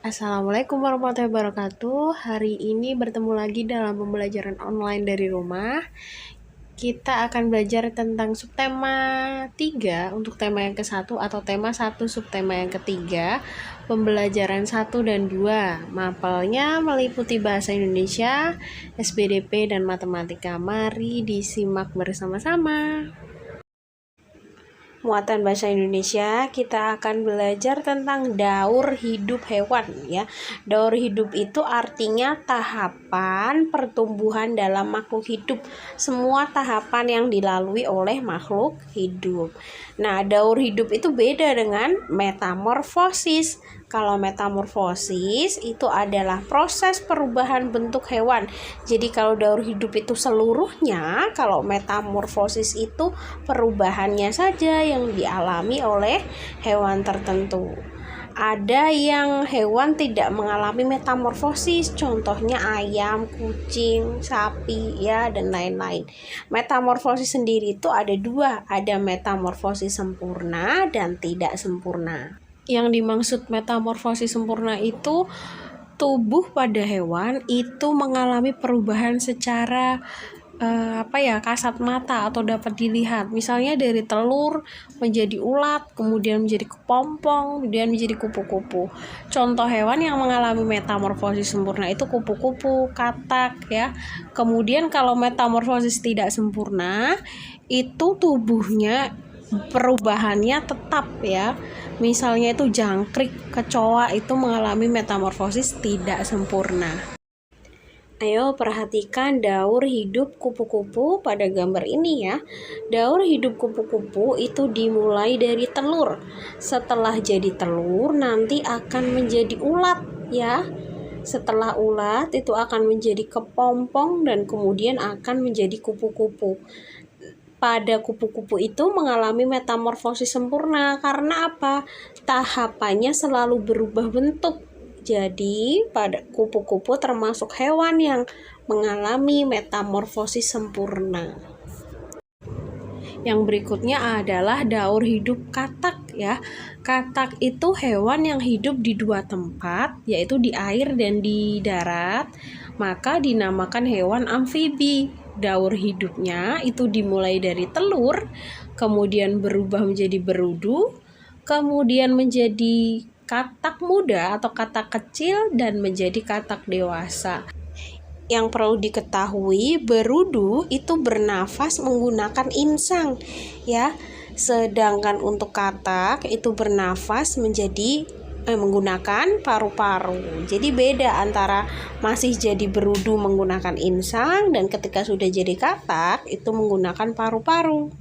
Assalamualaikum warahmatullahi wabarakatuh. Hari ini bertemu lagi dalam pembelajaran online dari rumah. Kita akan belajar tentang subtema 3 untuk tema yang ke-1 atau tema 1 subtema yang ketiga, pembelajaran 1 dan 2. Mapelnya meliputi bahasa Indonesia, SBDP dan matematika. Mari disimak bersama-sama. Muatan bahasa Indonesia, kita akan belajar tentang daur hidup hewan ya. Daur hidup itu artinya tahapan pertumbuhan dalam makhluk hidup. Semua tahapan yang dilalui oleh makhluk hidup. Nah, daur hidup itu beda dengan metamorfosis. Kalau metamorfosis itu adalah proses perubahan bentuk hewan. Jadi kalau daur hidup itu seluruhnya, kalau metamorfosis itu perubahannya saja yang dialami oleh hewan tertentu. Ada yang hewan tidak mengalami metamorfosis, contohnya ayam, kucing, sapi, ya, dan lain-lain. Metamorfosis sendiri itu ada dua, ada metamorfosis sempurna dan tidak sempurna. Yang dimaksud metamorfosis sempurna itu tubuh pada hewan itu mengalami perubahan secara kasat mata atau dapat dilihat. Misalnya dari telur menjadi ulat, kemudian menjadi kepompong, kemudian menjadi kupu-kupu. Contoh hewan yang mengalami metamorfosis sempurna itu kupu-kupu, katak ya. Kemudian kalau metamorfosis tidak sempurna, itu tubuhnya perubahannya tetap ya. Misalnya itu jangkrik, kecoa itu mengalami metamorfosis tidak sempurna. Ayo perhatikan daur hidup kupu-kupu pada gambar ini ya. Daur hidup kupu-kupu itu dimulai dari telur. Setelah jadi telur nanti akan menjadi ulat ya. Setelah ulat itu akan menjadi kepompong dan kemudian akan menjadi kupu-kupu. Pada kupu-kupu itu mengalami metamorfosis sempurna karena apa? Tahapannya selalu berubah bentuk. Jadi, pada kupu-kupu termasuk hewan yang mengalami metamorfosis sempurna. Yang berikutnya adalah daur hidup katak ya. Katak itu hewan yang hidup di dua tempat, yaitu di air dan di darat, maka dinamakan hewan amfibi. Daur hidupnya itu dimulai dari telur, kemudian berubah menjadi berudu, kemudian menjadi katak muda atau katak kecil dan menjadi katak dewasa. Yang perlu diketahui, berudu itu bernafas menggunakan insang ya. Sedangkan untuk katak itu bernafas menggunakan paru-paru. Jadi beda antara masih jadi berudu menggunakan insang dan ketika sudah jadi katak itu menggunakan paru-paru.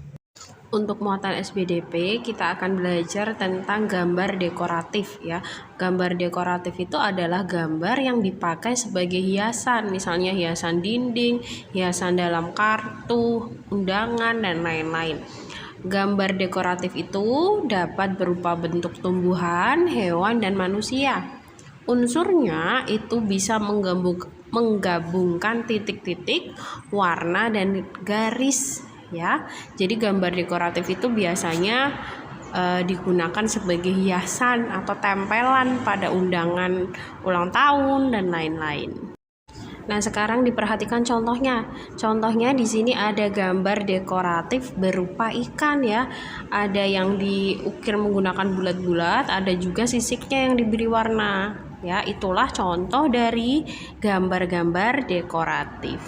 Untuk muatan SBDP kita akan belajar tentang gambar dekoratif ya. Gambar dekoratif itu adalah gambar yang dipakai sebagai hiasan, misalnya hiasan dinding, hiasan dalam kartu, undangan, dan lain-lain. Gambar dekoratif itu dapat berupa bentuk tumbuhan, hewan, dan manusia. Unsurnya itu bisa menggabungkan titik-titik, warna, dan garis ya. Jadi gambar dekoratif itu biasanya digunakan sebagai hiasan atau tempelan pada undangan ulang tahun dan lain-lain. Nah, sekarang diperhatikan contohnya. Contohnya di sini ada gambar dekoratif berupa ikan ya. Ada yang diukir menggunakan bulat-bulat, ada juga sisiknya yang diberi warna. Ya, itulah contoh dari gambar-gambar dekoratif.